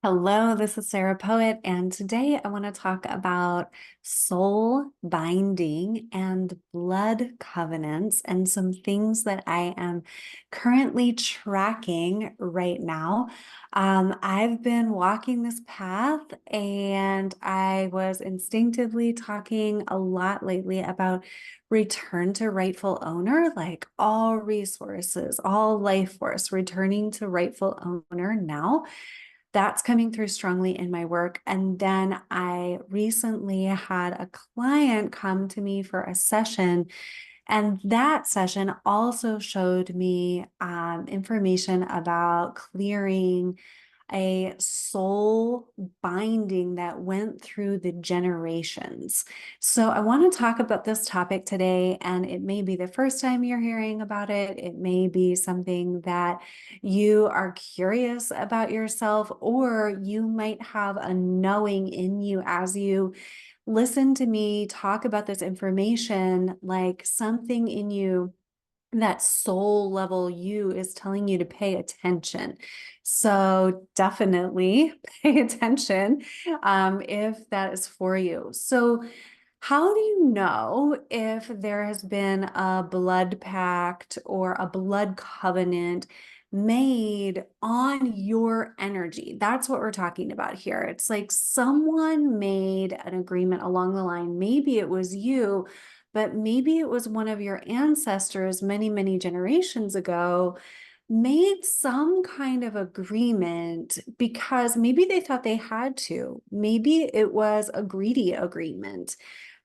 Hello, this is Sarah Poet, and today I want to talk about soul binding and blood covenants and some things that I am currently tracking right now. I've been walking this path, and I was instinctively talking a lot lately about return to rightful owner, like all resources, all life force, returning to rightful owner now. That's coming through strongly in my work. And then I recently had a client come to me for a session, and that session also showed me information about clearing a soul binding that went through the generations. So I want to talk about this topic today, and it may be the first time you're hearing about it. It may be something that you are curious about yourself, or you might have a knowing in you as you listen to me talk about this information, like something in you, that soul level you, is telling you to pay attention. So definitely pay attention if that is for you. So how do you know if there has been a blood pact or a blood covenant made on your energy? That's what we're talking about here. It's like someone made an agreement along the line. Maybe it was you, but maybe it was one of your ancestors many, many generations ago, made some kind of agreement because maybe they thought they had to. Maybe it was a greedy agreement.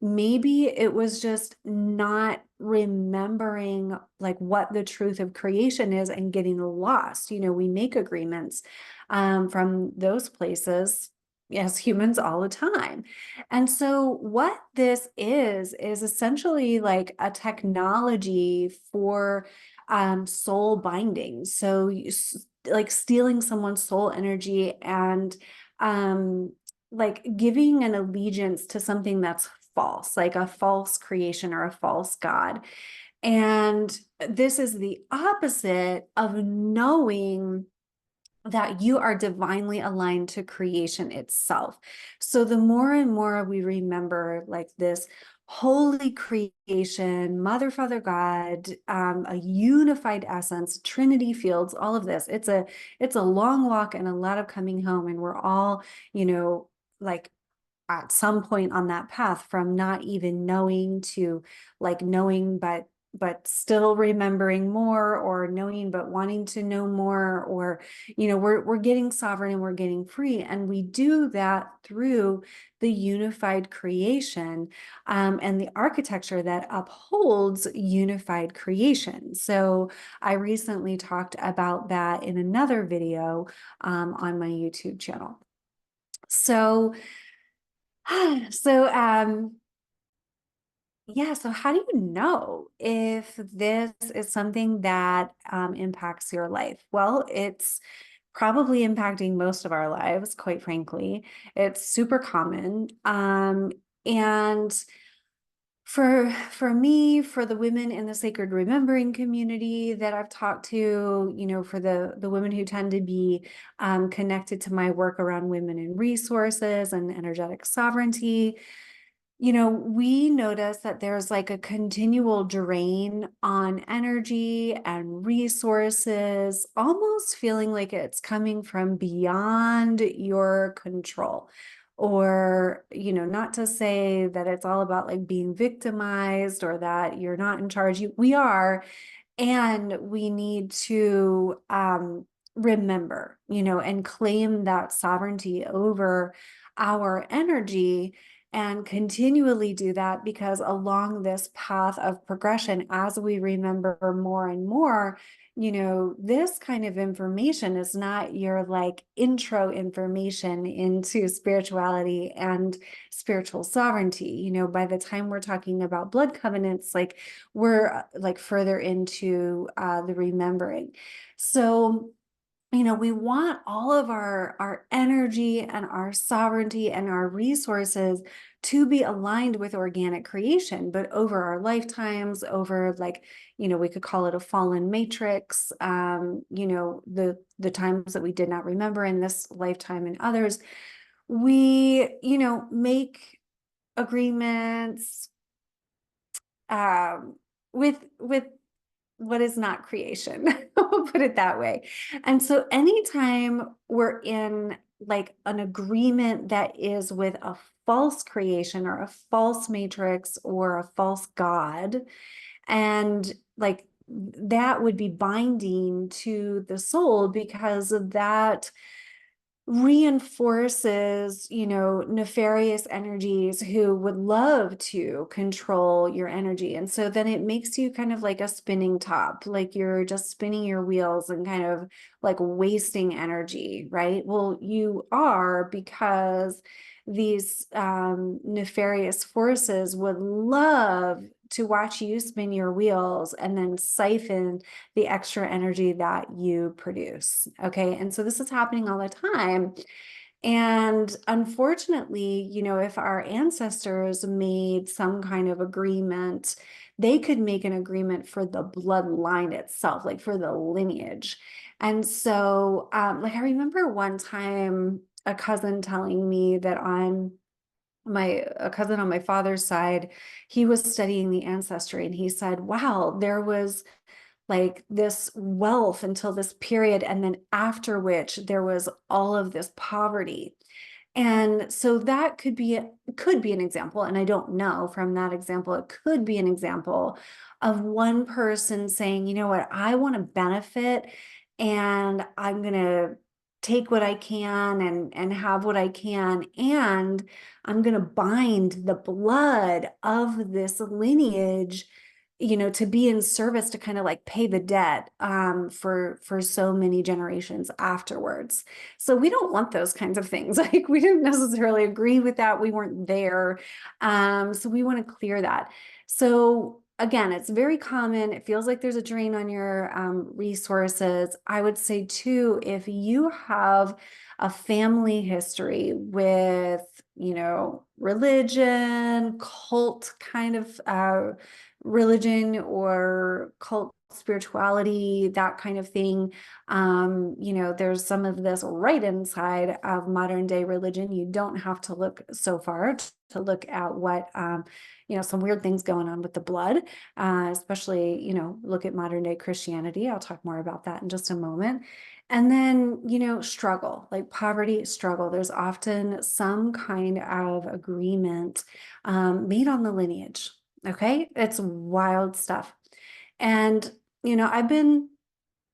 Maybe it was just not remembering like what the truth of creation is and getting lost. We make agreements from those places as humans all the time. And so what this is essentially like a technology for soul binding. So like stealing someone's soul energy and um, like giving an allegiance to something that's false, like a false creation or a false god. And this is the opposite of knowing that you are divinely aligned to creation itself. So the more and more we remember like this holy creation, Mother, Father, God, a unified essence, Trinity fields, all of this. It's a long walk and a lot of coming home, and we're all, like at some point on that path from not even knowing to like knowing but still remembering more, or knowing but wanting to know more, or we're getting sovereign and we're getting free, and we do that through the unified creation and the architecture that upholds unified creation. So I recently talked about that in another video on my YouTube channel. So so, yeah, so how do you know if this is something that impacts your life? Well, it's probably impacting most of our lives, quite frankly. It's super common. And for me, for the women in the sacred remembering community that I've talked to, for the women who tend to be connected to my work around women and resources and energetic sovereignty, we notice that there's like a continual drain on energy and resources, almost feeling like it's coming from beyond your control. Or, not to say that it's all about like being victimized or that you're not in charge. We are, and we need to remember, and claim that sovereignty over our energy, and continually do that, because along this path of progression, as we remember more and more, this kind of information is not your like intro information into spirituality and spiritual sovereignty. By the time we're talking about blood covenants, like we're like further into the remembering. So we want all of our energy and our sovereignty and our resources to be aligned with organic creation, but over our lifetimes, over like, we could call it a fallen matrix, the times that we did not remember in this lifetime and others, we, make agreements with what is not creation. We'll put it that way. And so anytime we're in like an agreement that is with a false creation or a false matrix or a false God, and like that would be binding to the soul because of that reinforces, nefarious energies who would love to control your energy. And so then it makes you kind of like a spinning top, like you're just spinning your wheels and kind of like wasting energy, right? Well, you are, because these nefarious forces would love to watch you spin your wheels and then siphon the extra energy that you produce. Okay. And so this is happening all the time. And unfortunately, if our ancestors made some kind of agreement, they could make an agreement for the bloodline itself, like for the lineage. And so, like, I remember one time a cousin telling me that a cousin on my father's side, he was studying the ancestry and he said, wow, there was like this wealth until this period, and then after which there was all of this poverty. And so that could be an example, and I don't know from that example, it could be an example of one person saying, you know what, I want to benefit and I'm going to take what I can and have what I can, and I'm going to bind the blood of this lineage, to be in service to kind of like pay the debt for so many generations afterwards. So we don't want those kinds of things. Like we didn't necessarily agree with that. We weren't there. So we want to clear that. So again, it's very common. It feels like there's a drain on your resources. I would say too, if you have a family history with, religion, cult kind of religion or cult spirituality, that kind of thing. There's some of this right inside of modern day religion. You don't have to look so far to look at what, some weird things going on with the blood, especially, look at modern day Christianity. I'll talk more about that in just a moment. And then, struggle, like poverty, struggle. There's often some kind of agreement made on the lineage. Okay, it's wild stuff. And I've been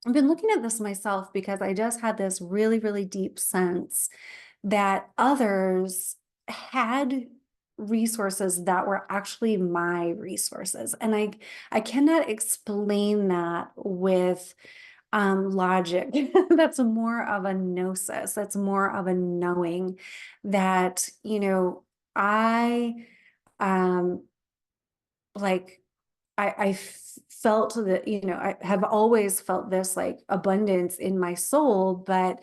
looking at this myself because I just had this really, really deep sense that others had resources that were actually my resources. And I cannot explain that with logic. That's more of a gnosis. That's more of a knowing that, I like I felt that, I have always felt this like abundance in my soul, but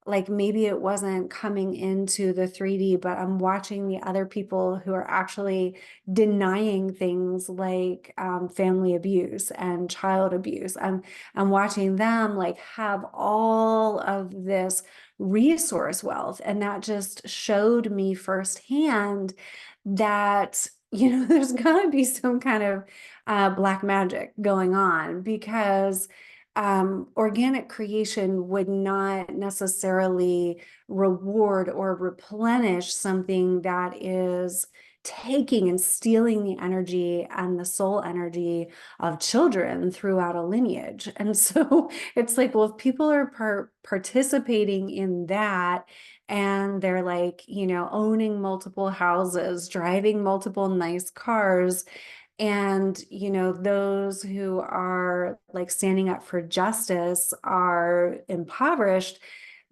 like maybe it wasn't coming into the 3D, but I'm watching the other people who are actually denying things like family abuse and child abuse. I'm watching them like have all of this resource wealth. And that just showed me firsthand that, there's got to be some kind of black magic going on, because organic creation would not necessarily reward or replenish something that is taking and stealing the energy and the soul energy of children throughout a lineage. And so it's like, well, if people are participating in that, and they're like, owning multiple houses, driving multiple nice cars, and, those who are like standing up for justice are impoverished,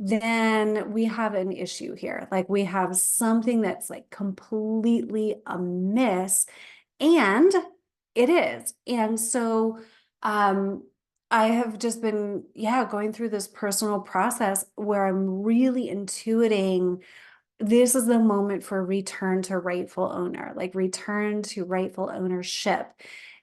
then we have an issue here. Like we have something that's like completely amiss, and it is. And so, I have just been, yeah, going through this personal process where I'm really intuiting this is the moment for return to rightful owner, like return to rightful ownership.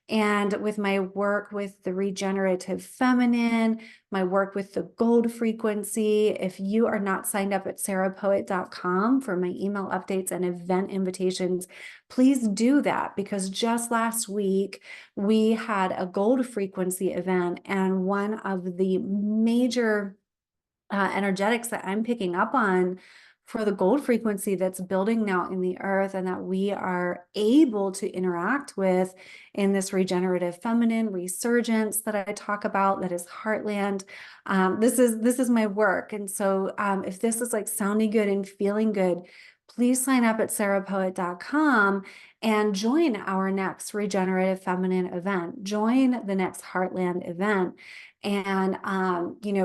And with my work with the regenerative feminine, my work with the gold frequency, if you are not signed up at sarahpoet.com for my email updates and event invitations, please do that, because just last week we had a gold frequency event, and one of the major energetics that I'm picking up on for the gold frequency that's building now in the earth and that we are able to interact with in this regenerative feminine resurgence that I talk about, that is heartland. This is my work. And so if this is like sounding good and feeling good, please sign up at sarahpoet.com and join our next regenerative feminine event. Join the next heartland event. And,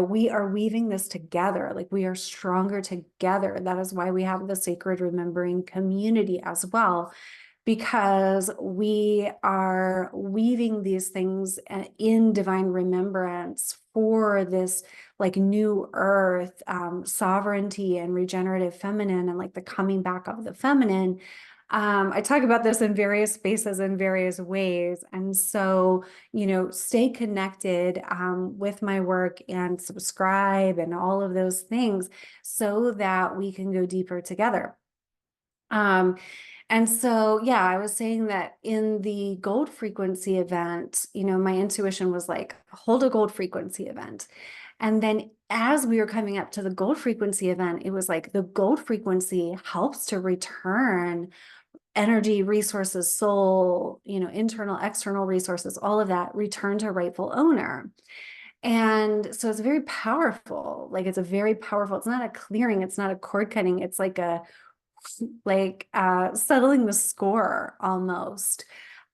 we are weaving this together, like we are stronger together. That is why we have the Sacred Remembering community as well, because we are weaving these things in divine remembrance for this like new earth, sovereignty and regenerative feminine, and like the coming back of the feminine. I talk about this in various spaces in various ways. And so, stay connected with my work and subscribe and all of those things so that we can go deeper together. And so, yeah, I was saying that in the gold frequency event, my intuition was like, hold a gold frequency event. And then as we were coming up to the gold frequency event, it was like the gold frequency helps to return energy, resources, soul, internal, external resources, all of that return to rightful owner. And so it's very powerful. Like it's a very powerful, it's not a clearing, it's not a cord cutting, it's like settling the score almost.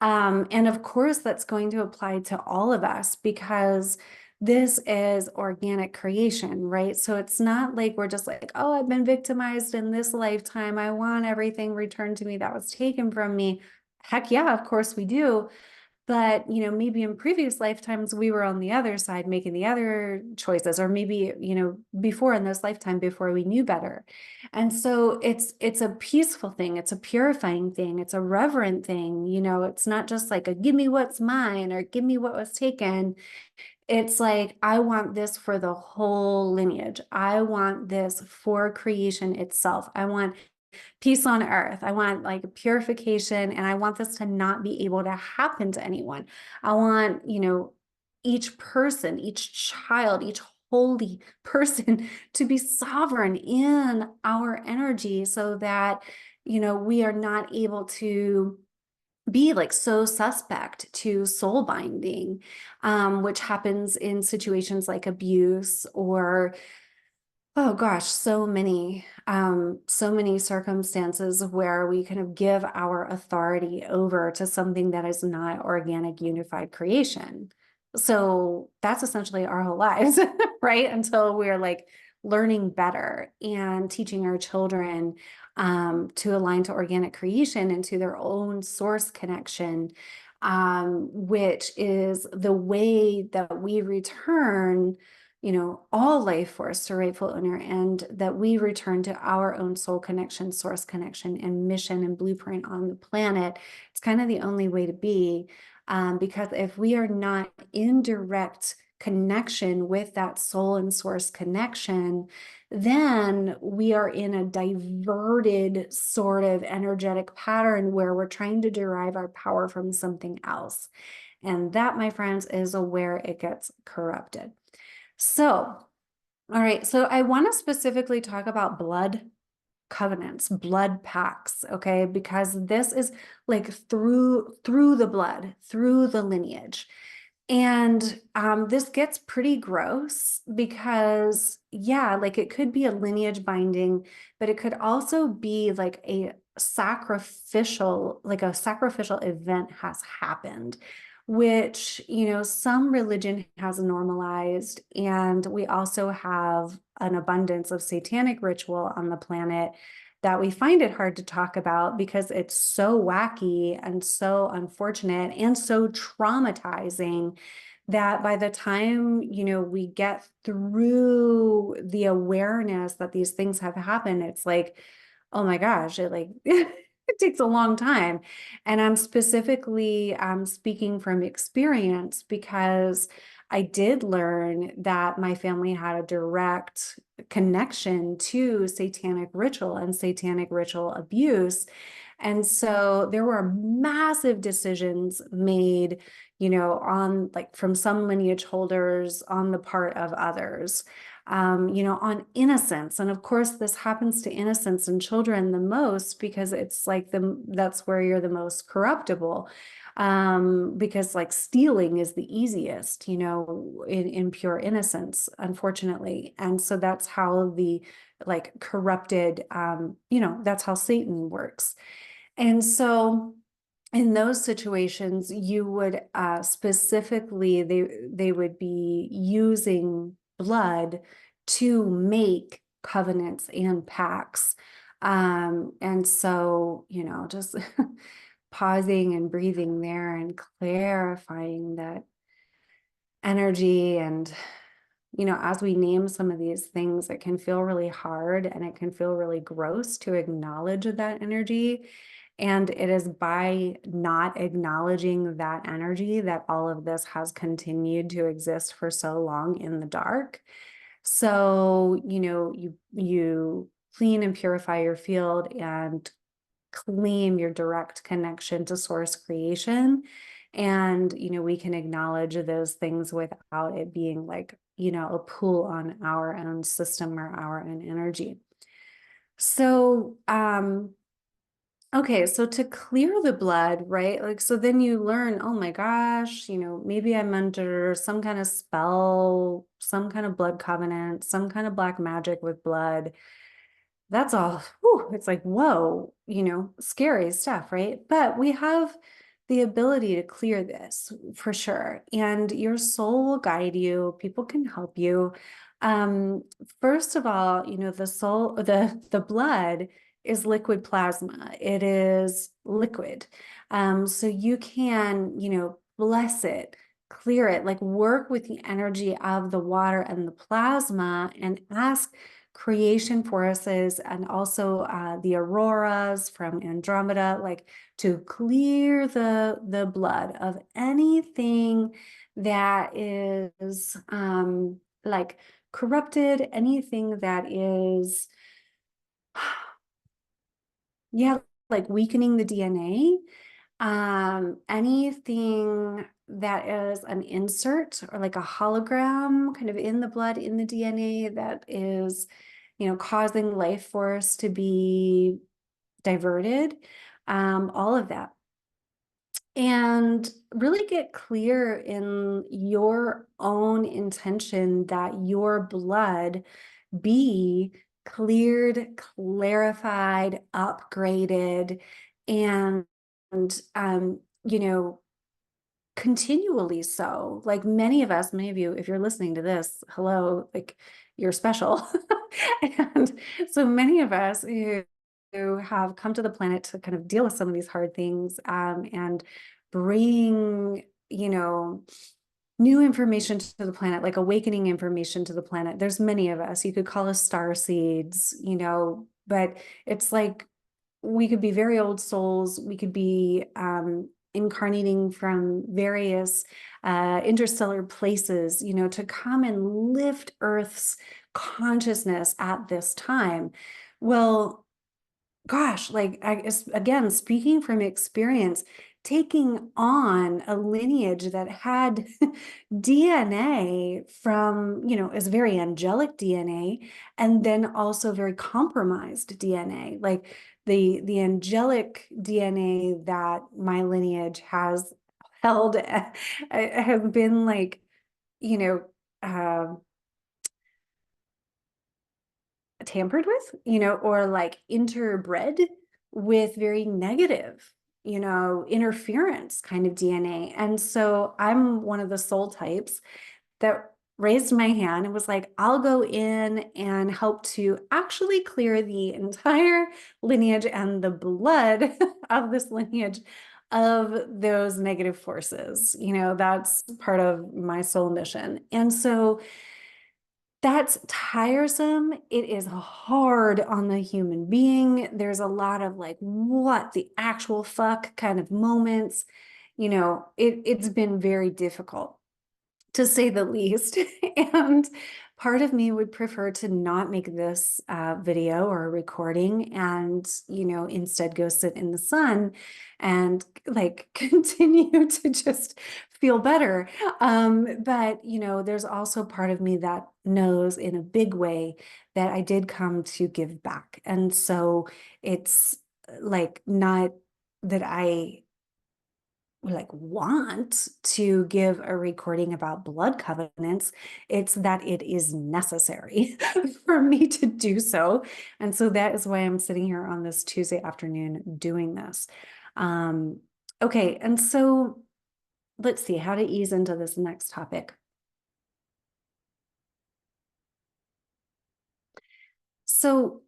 And of course, that's going to apply to all of us because this is organic creation, right? So it's not like we're just like, oh, I've been victimized in this lifetime. I want everything returned to me that was taken from me. Heck yeah, of course we do. But, maybe in previous lifetimes, we were on the other side making the other choices, or maybe, before in this lifetime, before we knew better. And so it's a peaceful thing. It's a purifying thing. It's a reverent thing. It's not just like a give me what's mine or give me what was taken. It's like, I want this for the whole lineage. I want this for creation itself. I want peace on earth. I want like purification, and I want this to not be able to happen to anyone. I want, each person, each child, each holy person to be sovereign in our energy so that, we are not able to be like so suspect to soul binding, which happens in situations like abuse or oh gosh, so many circumstances where we kind of give our authority over to something that is not organic, unified creation. So that's essentially our whole lives, right? Until we're like learning better and teaching our children to align to organic creation and to their own source connection, which is the way that we return all life force to rightful owner, and that we return to our own soul connection, source connection, and mission and blueprint on the planet. It's kind of the only way to be, because if we are not in direct connection with that soul and source connection, then we are in a diverted sort of energetic pattern where we're trying to derive our power from something else. And that, my friends, is where it gets corrupted. So, all right. So I want to specifically talk about blood covenants, blood pacts, okay? Because this is like through the blood, through the lineage. And this gets pretty gross because, yeah, like it could be a lineage binding, but it could also be like a sacrificial event has happened, which, some religion has normalized. And we also have an abundance of satanic ritual on the planet that we find it hard to talk about because it's so wacky and so unfortunate and so traumatizing that by the time, we get through the awareness that these things have happened, it's like, oh my gosh, it like it takes a long time. And I'm specifically speaking from experience because I did learn that my family had a direct connection to satanic ritual and satanic ritual abuse. And so there were massive decisions made, on like from some lineage holders on the part of others, on innocence. And of course, this happens to innocents and children the most because it's like that's where you're the most corruptible. Because like stealing is the easiest, in pure innocence, unfortunately. And so that's how the like corrupted, that's how Satan works. And so in those situations, you would specifically, they would be using blood to make covenants and pacts. And so, just pausing and breathing there and clarifying that energy. And as we name some of these things, it can feel really hard and it can feel really gross to acknowledge that energy. And it is by not acknowledging that energy that all of this has continued to exist for so long in the dark. So, you clean and purify your field and claim your direct connection to source creation. And, we can acknowledge those things without it being like, a pull on our own system or our own energy. So, okay, so to clear the blood, right? Like, so then you learn, oh my gosh, maybe I'm under some kind of spell, some kind of blood covenant, some kind of black magic with blood. That's all. Whew, it's like, whoa, scary stuff, right? But we have the ability to clear this for sure. And your soul will guide you. People can help you. Um, First of all, the soul, the blood is liquid plasma. It is liquid. So you can, bless it, clear it, like work with the energy of the water and the plasma and ask creation forces and also the auroras from Andromeda, like to clear the blood of anything that is like corrupted, anything that is yeah, like weakening the DNA, anything that is an insert or like a hologram kind of in the blood, in the DNA that is, causing life force to be diverted, all of that. And really get clear in your own intention that your blood be cleared, clarified, upgraded, and um, you know, continually so. Like many of you, if you're listening to this, hello, like you're special. And so many of us who have come to the planet to kind of deal with some of these hard things, and bring, new information to the planet, like awakening information to the planet. There's many of us. You could call us star seeds, but it's like we could be very old souls. We could be incarnating from various interstellar places, to come and lift Earth's consciousness at this time. Well, gosh, like again, speaking from experience, taking on a lineage that had DNA from, is very angelic DNA, and then also very compromised DNA. Like the angelic DNA that my lineage has held have been like, you know, uh, tampered with, or like interbred with very negative, interference kind of DNA. And so I'm one of the soul types that raised my hand and was like, I'll go in and help to actually clear the entire lineage and the blood of this lineage of those negative forces. That's part of my soul mission. And so that's tiresome. It is hard on the human being. There's a lot of like, what the actual fuck kind of moments. It's been very difficult, to say the least. And part of me would prefer to not make this video or recording and, instead go sit in the sun and like continue to just feel better. But, there's also part of me that knows in a big way that I did come to give back. And so it's like not that I like want to give a recording about blood covenants. It's that it is necessary for me to do so. And so that is why I'm sitting here on this Tuesday afternoon doing this. Okay, and so let's see how to ease into this next topic. So,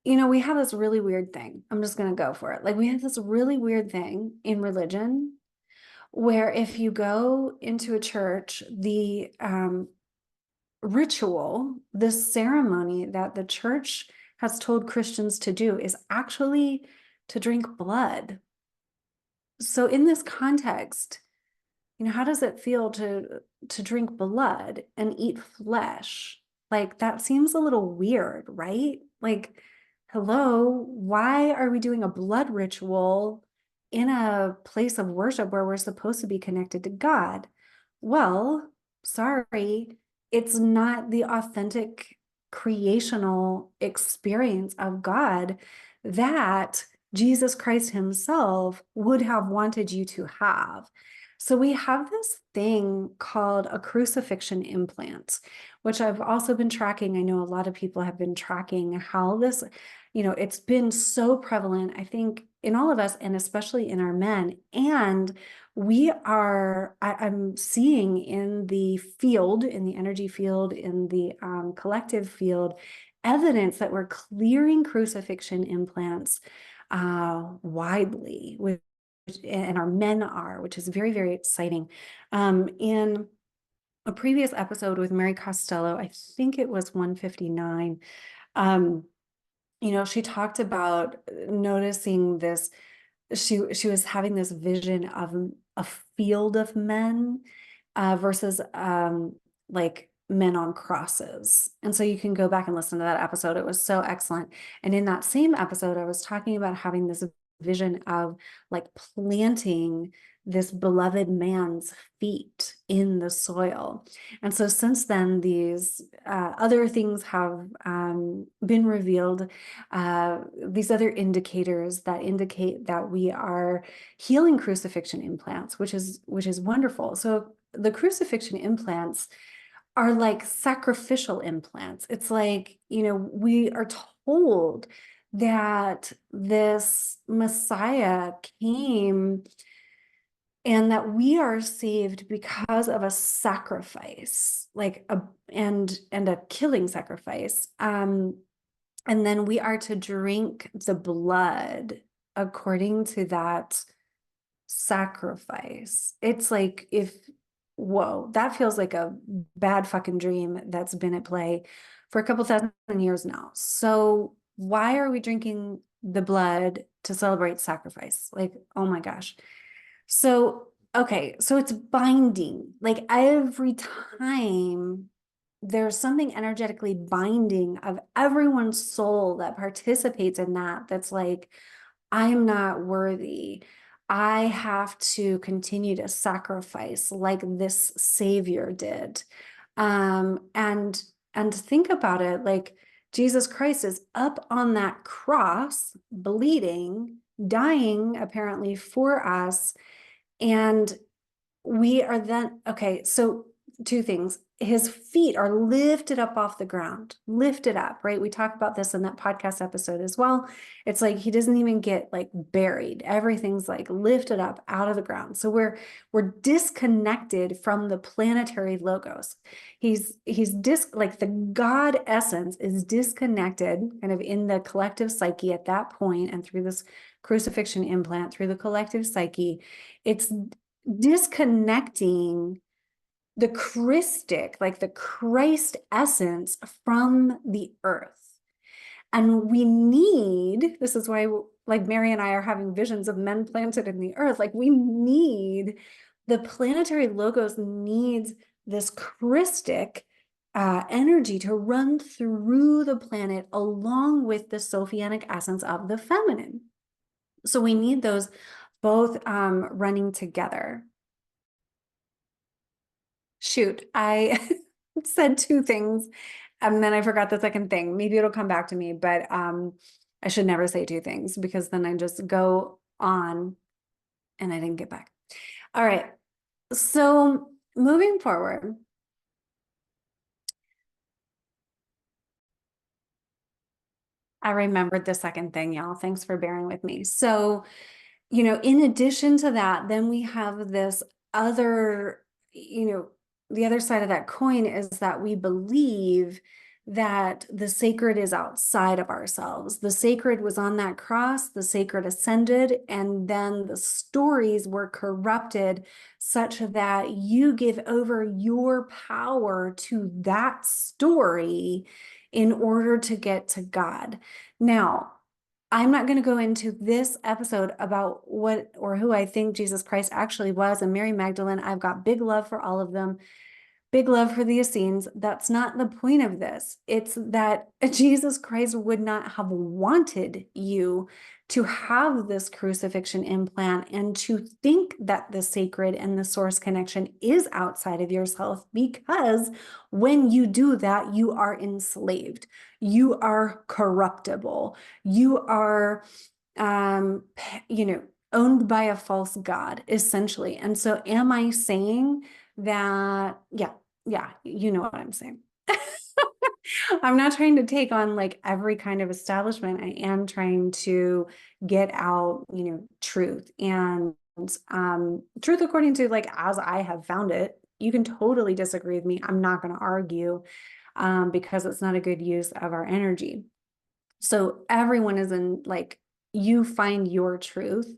we have this really weird thing. I'm just going to go for it. Like, we have this really weird thing in religion where if you go into a church, the ritual, this ceremony that the church has told Christians to do is actually to drink blood. So in this context, how does it feel to drink blood and eat flesh? Like that seems a little weird, right? Like, hello, why are we doing a blood ritual in a place of worship where we're supposed to be connected to God? Well, sorry, it's not the authentic creational experience of God that Jesus Christ himself would have wanted you to have. So we have this thing called a crucifixion implant, which I've also been tracking. I know a lot of people have been tracking how this, it's been so prevalent, I think, in all of us, and especially in our men. And I'm seeing in the field, in the energy field, in the collective field, evidence that we're clearing crucifixion implants widely, and our men are, which is very, very exciting. In a previous episode with Mary Costello, I think it was 159, she talked about noticing this. She was having this vision of a field of men versus like men on crosses. And so you can go back and listen to that episode. It was so excellent. And in that same episode, I was talking about having this vision of like planting this beloved man's feet in the soil. And so since then, these other things have been revealed, these other indicators that indicate that we are healing crucifixion implants, which is wonderful. So the crucifixion implants are like sacrificial implants. It's like, we are told that this Messiah came and that we are saved because of a sacrifice, like and a killing sacrifice. And then we are to drink the blood according to that sacrifice. It's like whoa, that feels like a bad fucking dream that's been at play for a couple thousand years now. So why are we drinking the blood to celebrate sacrifice? Like, oh my gosh. So, okay, so it's binding. Like every time there's something energetically binding of everyone's soul that participates in that, that's like, I'm not worthy. I have to continue to sacrifice like this Savior did. And think about it, like Jesus Christ is up on that cross, bleeding, dying apparently for us. And we are then, okay, so two things. his feet are lifted up off the ground, lifted up, right? We talk about this in that podcast episode as well. It's like he doesn't even get like buried. Everything's like lifted up out of the ground. So we're disconnected from the planetary logos. He's like the God essence is disconnected kind of in the collective psyche at that point, and through this crucifixion implant, through the collective psyche, it's disconnecting the Christic, like the Christ essence from the earth. And we need, this is why like Mary and I are having visions of men planted in the earth. Like we need, the planetary logos needs this Christic energy to run through the planet along with the Sophianic essence of the feminine. So we need those both running together. Shoot, I said two things and then I forgot the second thing. Maybe it'll come back to me, but I should never say two things because then I just go on and I didn't get back. All right. So moving forward, I remembered the second thing, y'all. Thanks for bearing with me. So, in addition to that, then we have this other, the other side of that coin is that we believe that the sacred is outside of ourselves. The sacred was on that cross, the sacred ascended, and then the stories were corrupted such that you give over your power to that story in order to get to God. Now, I'm not going to go into this episode about what or who I think Jesus Christ actually was and Mary Magdalene. I've got big love for all of them, big love for the Essenes. That's not the point of this. It's that Jesus Christ would not have wanted you to have this crucifixion implant and to think that the sacred and the source connection is outside of yourself, because when you do that, you are enslaved. You are corruptible. You are, owned by a false god, essentially. And so am I saying that, yeah, you know what I'm saying. I'm not trying to take on like every kind of establishment. I am trying to get out, truth and truth according to like as I have found it. You can totally disagree with me. I'm not going to argue because it's not a good use of our energy. So everyone is in like, you find your truth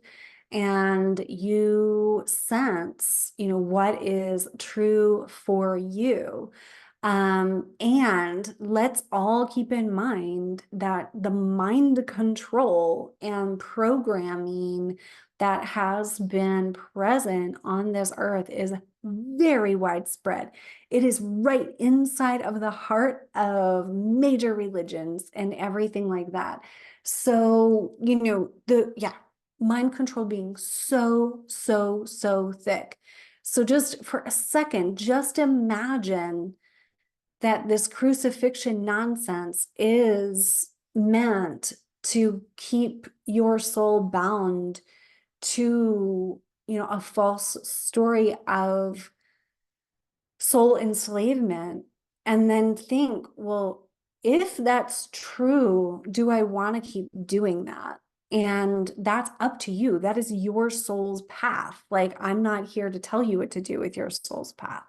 and you sense, what is true for you. And let's all keep in mind that the mind control and programming that has been present on this earth is very widespread. It is right inside of the heart of major religions and everything like that. So, mind control being so, so, so thick. So just for a second, just imagine that this crucifixion nonsense is meant to keep your soul bound to, a false story of soul enslavement, and then think, well, if that's true, do I want to keep doing that? And that's up to you. That is your soul's path. Like, I'm not here to tell you what to do with your soul's path.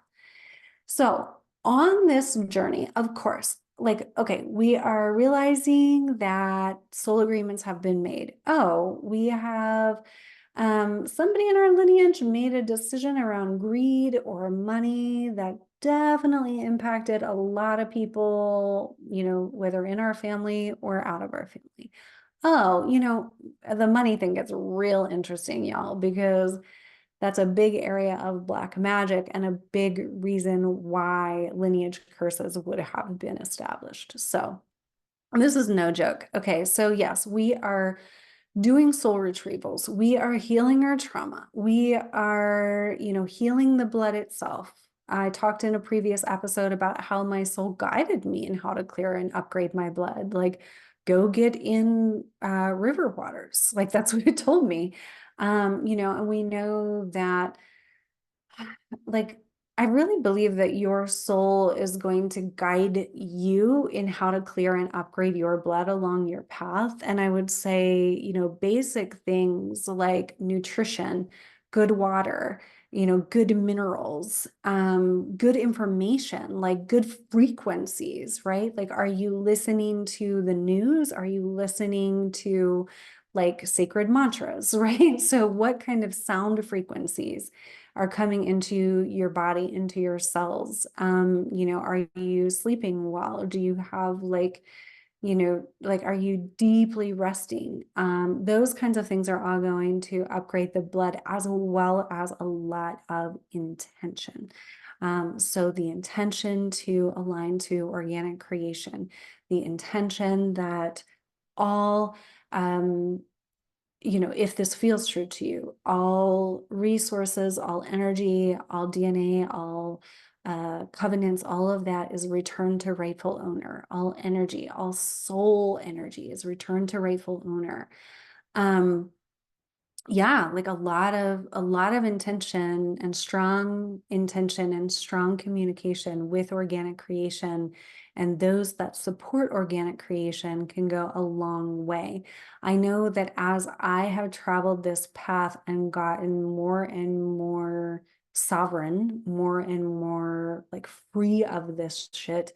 So on this journey, of course, like, okay, we are realizing that soul agreements have been made. Oh, we have somebody in our lineage made a decision around greed or money that definitely impacted a lot of people, whether in our family or out of our family. Oh, the money thing gets real interesting, y'all, because that's a big area of black magic and a big reason why lineage curses would have been established. So this is no joke. Okay, so yes, we are doing soul retrievals. We are healing our trauma. We are, healing the blood itself. I talked in a previous episode about how my soul guided me in how to clear and upgrade my blood. Like, go get in river waters. Like, that's what it told me. And we know that like I really believe that your soul is going to guide you in how to clear and upgrade your blood along your path. And I would say, basic things like nutrition, good water, good minerals, good information, like good frequencies, right? Like, are you listening to the news? Are you listening to like sacred mantras, right? So what kind of sound frequencies are coming into your body, into your cells? Are you sleeping well? Do you have like, are you deeply resting? Those kinds of things are all going to upgrade the blood as well as a lot of intention. So the intention to align to organic creation, the intention that all if this feels true to you, all resources, all energy, all DNA, all covenants, all of that is returned to rightful owner. All energy, all soul energy is returned to rightful owner. Um, yeah, like a lot of intention and strong intention and strong communication with organic creation, and those that support organic creation can go a long way. I know that as I have traveled this path and gotten more and more sovereign, more and more like free of this shit,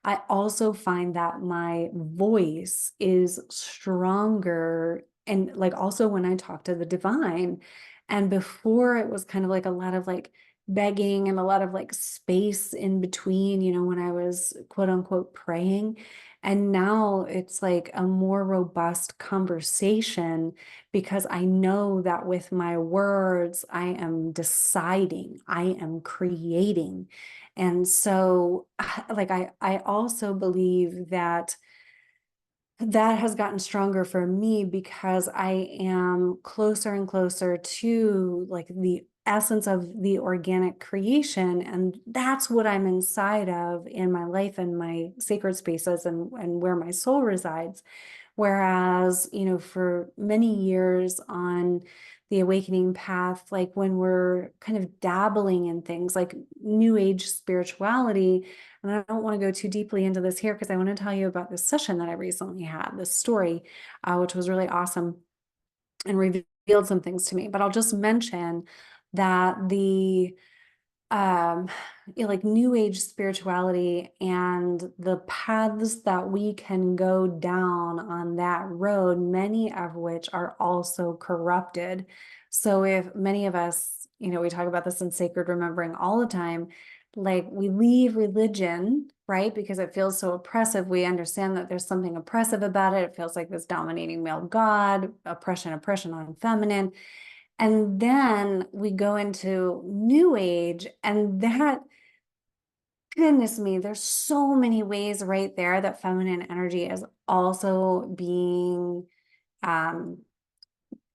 I also find that my voice is stronger. And like also when I talk to the divine, and before it was kind of like a lot of like begging and a lot of like space in between, when I was quote unquote praying. And now it's like a more robust conversation because I know that with my words, I am deciding, I am creating. And so, like, I also believe that that has gotten stronger for me because I am closer and closer to like the essence of the organic creation. And that's what I'm inside of in my life and my sacred spaces and where my soul resides. Whereas, for many years on the awakening path, like when we're kind of dabbling in things like new age spirituality, and I don't want to go too deeply into this here because I want to tell you about this session that I recently had, this story, which was really awesome and revealed some things to me. But I'll just mention that the um like new age spirituality and the paths that we can go down on that road, many of which are also corrupted. So if many of us, we talk about this in sacred remembering all the time, like we leave religion, right? Because it feels so oppressive. We understand that there's something oppressive about it. It feels like this dominating male god, oppression on feminine. And then we go into new age, and that, goodness me, there's so many ways right there that feminine energy is also being, um,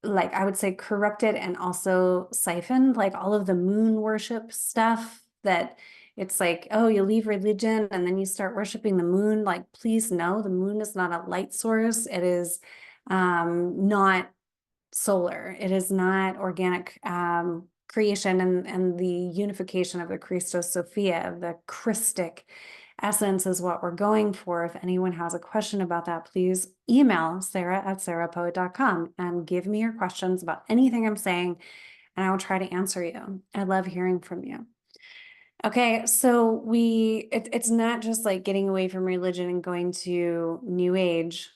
like I would say corrupted and also siphoned, like all of the moon worship stuff that it's like, oh, you leave religion and then you start worshiping the moon. Like, please no, the moon is not a light source. It is not solar. It is not organic creation, and the unification of the Christos Sophia, the Christic essence is what we're going for. If anyone has a question about that, please email sarah@sarahpoet.com and give me your questions about anything I'm saying, and I will try to answer you. I love hearing from you. Okay, so it's not just like getting away from religion and going to new age.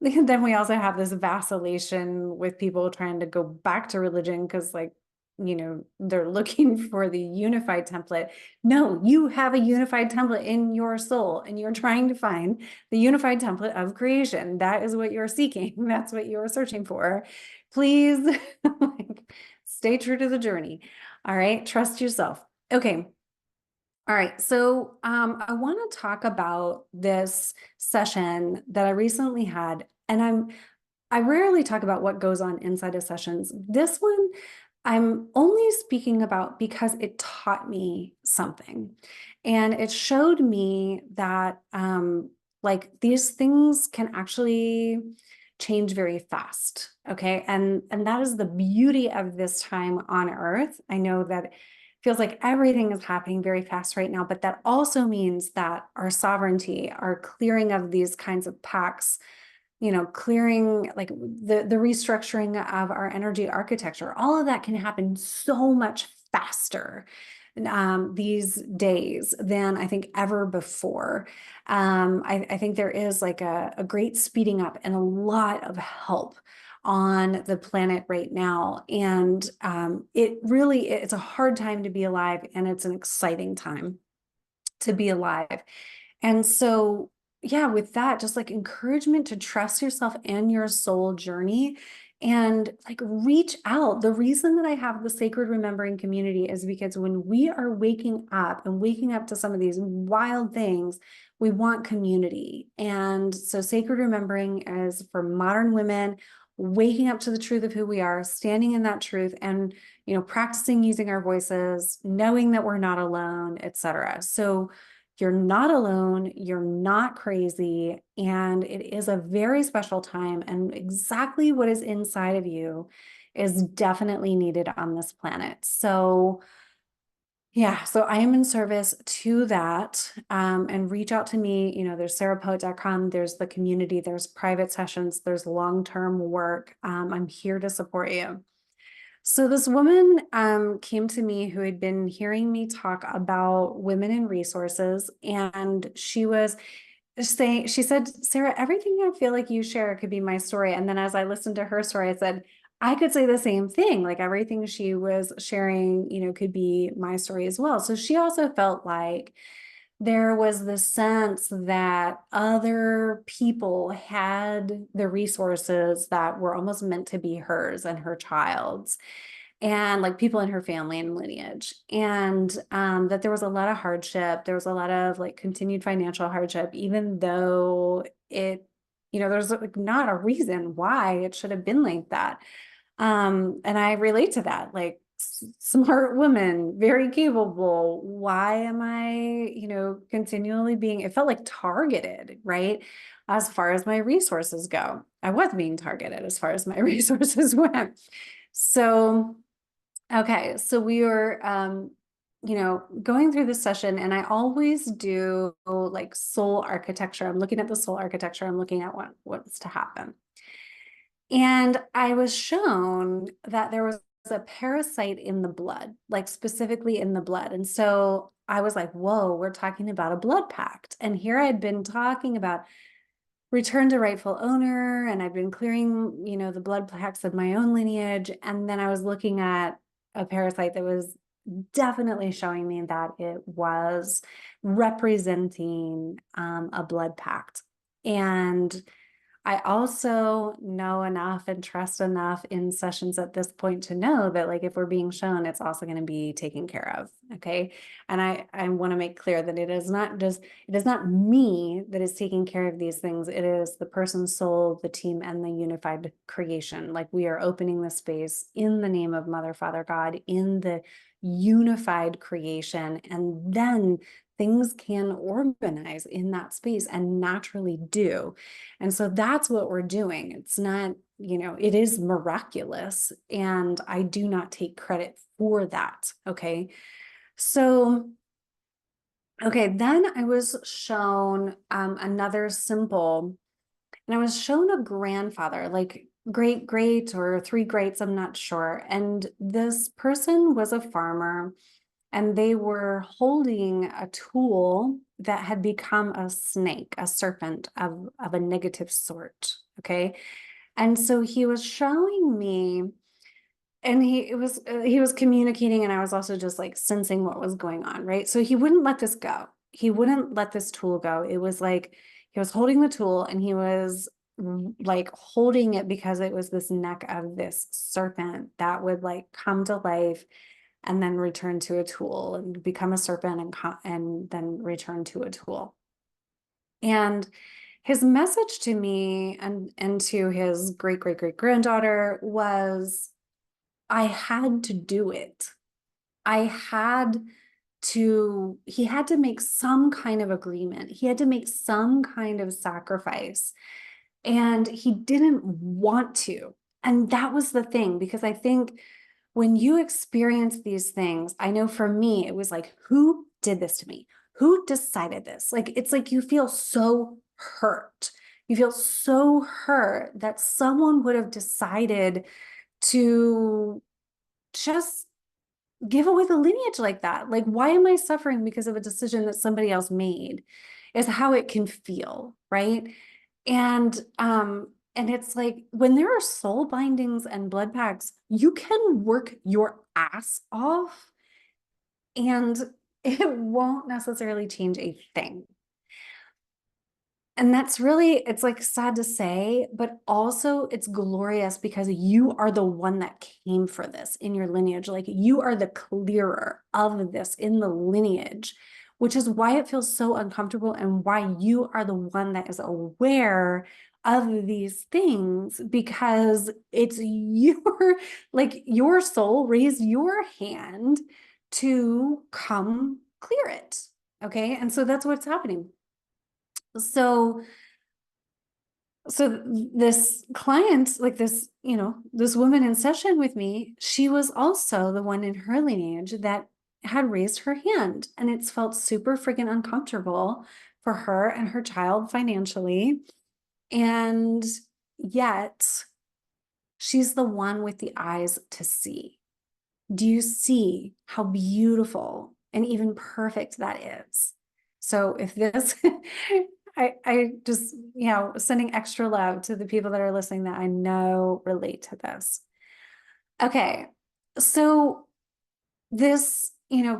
Then we also have this vacillation with people trying to go back to religion because, like, they're looking for the unified template. No, you have a unified template in your soul, and you're trying to find the unified template of creation. That is what you're seeking. That's what you're searching for. Please, like, stay true to the journey. All right, trust yourself. Okay. All right, so I want to talk about this session that I recently had, and I rarely talk about what goes on inside of sessions. This one I'm only speaking about because it taught me something, and it showed me that like these things can actually change very fast. Okay, and that is the beauty of this time on Earth. I know that feels like everything is happening very fast right now, but that also means that our sovereignty, our clearing of these kinds of pacts, clearing like the restructuring of our energy architecture, all of that can happen so much faster these days than I think ever before. I think there is like a great speeding up and a lot of help on the planet right now. And it's a hard time to be alive, and it's an exciting time to be alive. And so, yeah, with that, just like encouragement to trust yourself and your soul journey and like reach out. The reason that I have the Sacred Remembering community is because when we are waking up and waking up to some of these wild things, we want community. And so Sacred Remembering is for modern women waking up to the truth of who we are, standing in that truth, and practicing using our voices, knowing that we're not alone, etc. So you're not alone, you're not crazy, and it is a very special time, and exactly what is inside of you is definitely needed on this planet. So yeah, so I am in service to that, and reach out to me. There's sarahpoet.com, there's the community, there's private sessions, there's long-term work. I'm here to support you. So this woman came to me who had been hearing me talk about women in resources, and she said, Sarah, everything I feel like you share could be my story. And then as I listened to her story, I said, I could say the same thing. Like everything she was sharing, could be my story as well. So she also felt like there was the sense that other people had the resources that were almost meant to be hers and her child's, and like people in her family and lineage, and that there was a lot of hardship. There was a lot of like continued financial hardship, even though there's like not a reason why it should have been like that. And I relate to that, like smart woman, very capable. Why am I, continually it felt like targeted, right? As far as my resources go, I was being targeted as far as my resources went. So, okay. So we were, going through this session, and I always do like soul architecture. I'm looking at the soul architecture. I'm looking at what's to happen. And I was shown that there was a parasite in the blood, like specifically in the blood. And so I was like, whoa, we're talking about a blood pact. And here I'd been talking about return to rightful owner, and I've been clearing, the blood pacts of my own lineage. And then I was looking at a parasite that was definitely showing me that it was representing a blood pact. And I also know enough and trust enough in sessions at this point to know that like if we're being shown, it's also going to be taken care of. Okay. And I want to make clear that it is not me that is taking care of these things. It is the person's soul, the team, and the unified creation. Like we are opening the space in the name of Mother, Father, God, in the unified creation. And then things can organize in that space and naturally do. And so that's what we're doing. It's not, it is miraculous, and I do not take credit for that. Okay. So, okay, then I was shown another symbol, and I was shown a grandfather, like great great or three greats, I'm not sure. And this person was a farmer, and they were holding a tool that had become a snake, a serpent of a negative sort. Okay. And so he was showing me, and he was communicating, and I was also just like sensing what was going on, right? So he wouldn't let this go. He wouldn't let this tool go. It was like he was holding the tool, and he was like holding it because it was this neck of this serpent that would like come to life and then return to a tool and become a serpent and then return to a tool. And his message to me and to his great great great granddaughter was, I had to do it. He had to make some kind of agreement. He had to make some kind of sacrifice, and he didn't want to. And that was the thing, because I think when you experience these things, I know for me, it was like, who did this to me? Who decided this? Like, it's like you feel so hurt. You feel so hurt that someone would have decided to just give away the lineage like that. Like, why am I suffering because of a decision that somebody else made? Is how it can feel, right? And it's like when there are soul bindings and blood pacts, you can work your ass off and it won't necessarily change a thing. And that's really, it's like sad to say, but also it's glorious because you are the one that came for this in your lineage. Like you are the clearer of this in the lineage, which is why it feels so uncomfortable and why you are the one that is aware of these things, because it's your, like your soul raised your hand to come clear it. Okay. And so that's what's happening. So this client, like this, this woman in session with me, she was also the one in her lineage that had raised her hand, and it's felt super freaking uncomfortable for her and her child financially. And yet she's the one with the eyes to see. Do you see how beautiful and even perfect that is? So if this, I just, sending extra love to the people that are listening that I know relate to this. Okay. So this,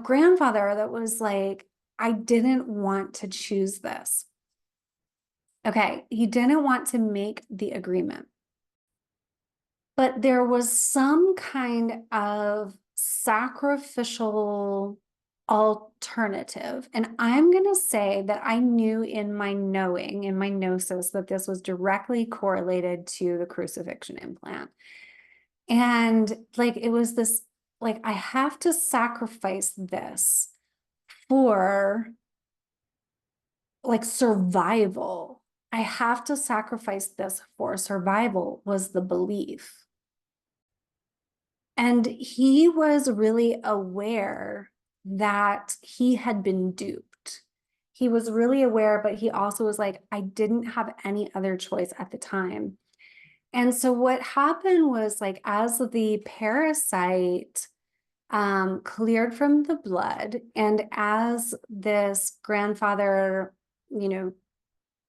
grandfather that was like, I didn't want to choose this. Okay. He didn't want to make the agreement. But there was some kind of sacrificial alternative. And I'm going to say that I knew in my knowing, in my gnosis, that this was directly correlated to the crucifixion implant. And like, it was this, like, I have to sacrifice this for like survival. I have to sacrifice this for survival, was the belief. And he was really aware that he had been duped. He was really aware, but he also was like, I didn't have any other choice at the time. And so what happened was, like, as the parasite cleared from the blood, and as this grandfather,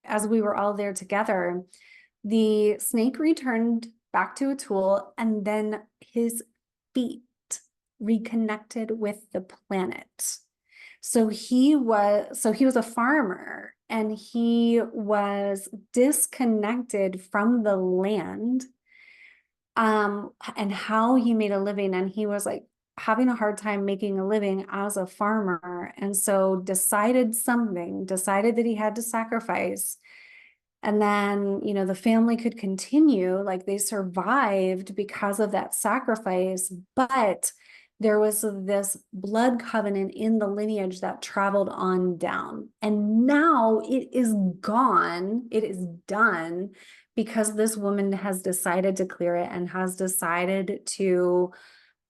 as we were all there together, the snake returned back to a tool, and then his feet reconnected with the planet. So he was a farmer, and he was disconnected from the land, and how he made a living. And he was like having a hard time making a living as a farmer. And so decided that he had to sacrifice. And then, the family could continue, like they survived because of that sacrifice. But there was this blood covenant in the lineage that traveled on down. And now it is gone. It is done because this woman has decided to clear it and has decided to,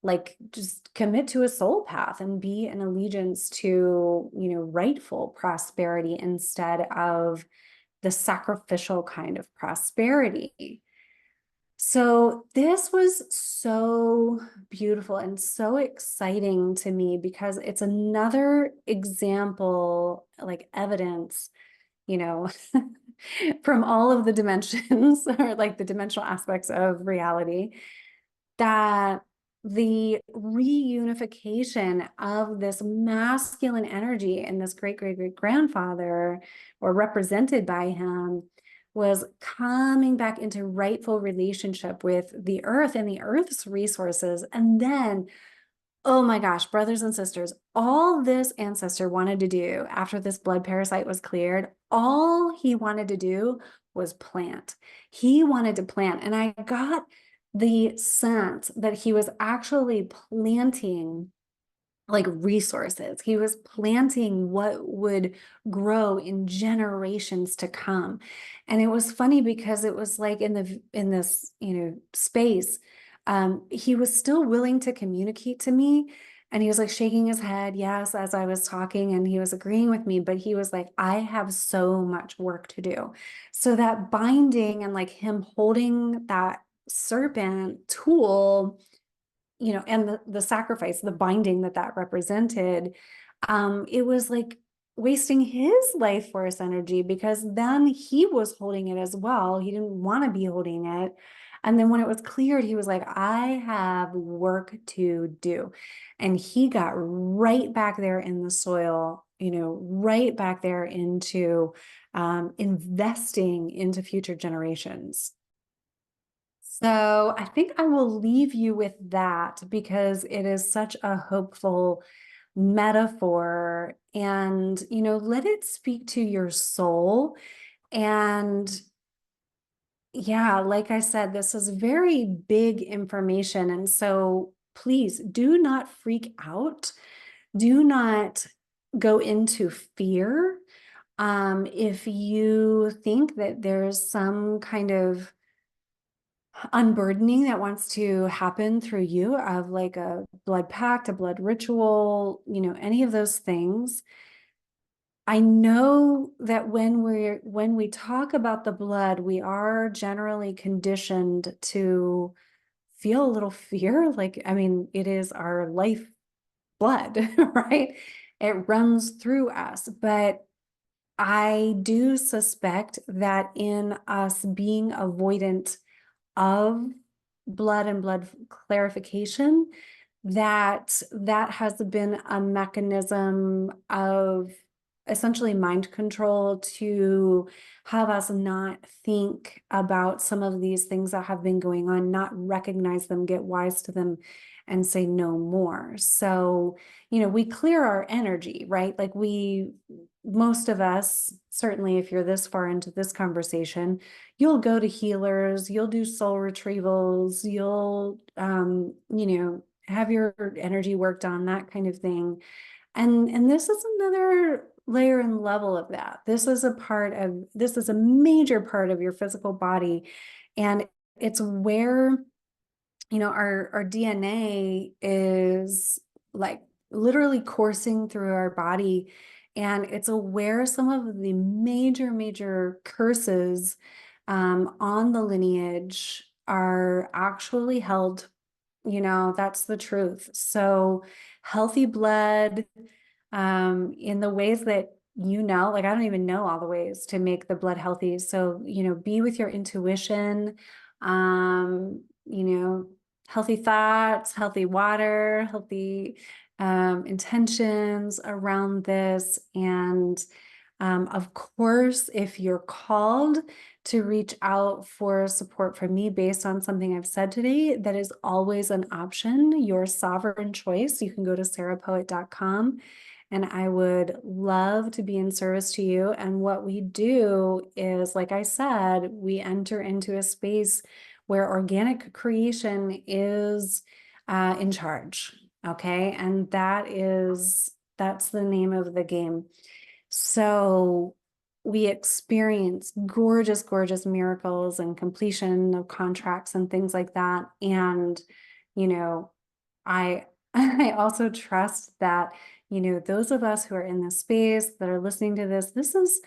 like, just commit to a soul path and be an allegiance to, rightful prosperity instead of the sacrificial kind of prosperity. So this was so beautiful and so exciting to me, because it's another example, like evidence, from all of the dimensions, or like the dimensional aspects of reality, that the reunification of this masculine energy and this great great great grandfather, or represented by him, was coming back into rightful relationship with the earth and the earth's resources. And then, oh my gosh, brothers and sisters, all this ancestor wanted to do after this blood parasite was cleared, all he wanted to do was plant. He wanted to plant. And I got the sense that he was actually planting like resources. He was planting what would grow in generations to come. And it was funny because it was like in this, space he was still willing to communicate to me. And he was like shaking his head, yes, as I was talking, and he was agreeing with me, but he was like, I have so much work to do. So that binding and like him holding that serpent tool, and the sacrifice, the binding that represented, it was like wasting his life force energy because then he was holding it as well. He didn't want to be holding it. And then when it was cleared, he was like, I have work to do. And he got right back there in the soil, right back there into investing into future generations. So I think I will leave you with that because it is such a hopeful metaphor, and let it speak to your soul. And yeah, like I said, this is very big information, and so please do not freak out. Do not go into fear. If you think that there's some kind of unburdening that wants to happen through you of like a blood pact, a blood ritual, any of those things. I know that when we talk about the blood, we are generally conditioned to feel a little fear. Like, I mean, it is our life blood, right? It runs through us. But I do suspect that in us being avoidant of blood and blood clarification, that has been a mechanism of essentially mind control to have us not think about some of these things that have been going on, not recognize them, get wise to them, and say no more. So, we clear our energy, right? Like most of us, certainly if you're this far into this conversation, you'll go to healers, you'll do soul retrievals, you'll, have your energy worked on, that kind of thing. And this is another layer and level of that. This is a major part of your physical body. And it's where, our DNA is like literally coursing through our body. And it's where some of the major curses on the lineage are actually held. That's the truth. So healthy blood, in the ways that, like, I don't even know all the ways to make the blood healthy. So, be with your intuition, um, you know, healthy thoughts, healthy water, healthy intentions around this. And of course, if you're called to reach out for support from me based on something I've said today, that is always an option, your sovereign choice. You can go to sarahpoet.com, and I would love to be in service to you. And what we do is, like I said, we enter into a space where organic creation is in charge. Okay. And that's the name of the game. So we experience gorgeous miracles and completion of contracts and things like that. And, I I also trust that, those of us who are in this space that are listening to this is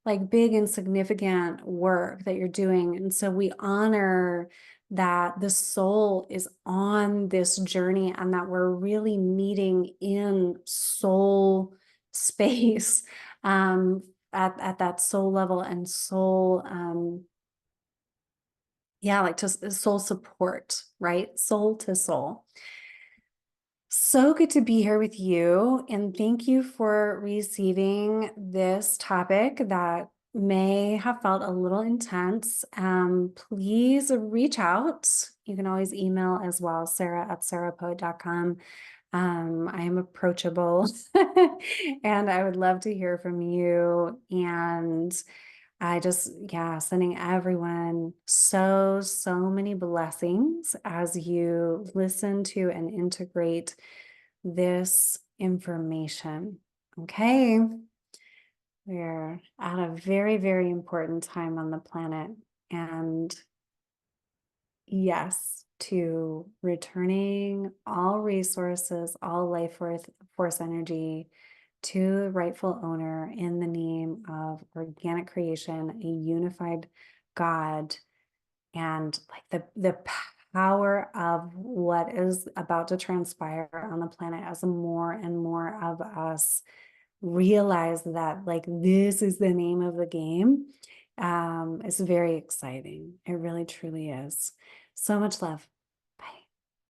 like big and significant work that you're doing. And so we honor that the soul is on this journey and that we're really meeting in soul space, at that soul level and soul, like to soul support, right? Soul to soul. So good to be here with you, and thank you for receiving this topic that may have felt a little intense. Please reach out. You can always email as well, sarah@sarahpoet.com. I am approachable and I would love to hear from you. And sending everyone so many blessings as you listen to and integrate this information. Okay. We're at a very important time on the planet. And yes, to returning all resources, all force energy to the rightful owner in the name of organic creation, a unified God, and like the power of what is about to transpire on the planet as more and more of us realize that like this is the name of the game. It's very exciting. It really truly is. So much love.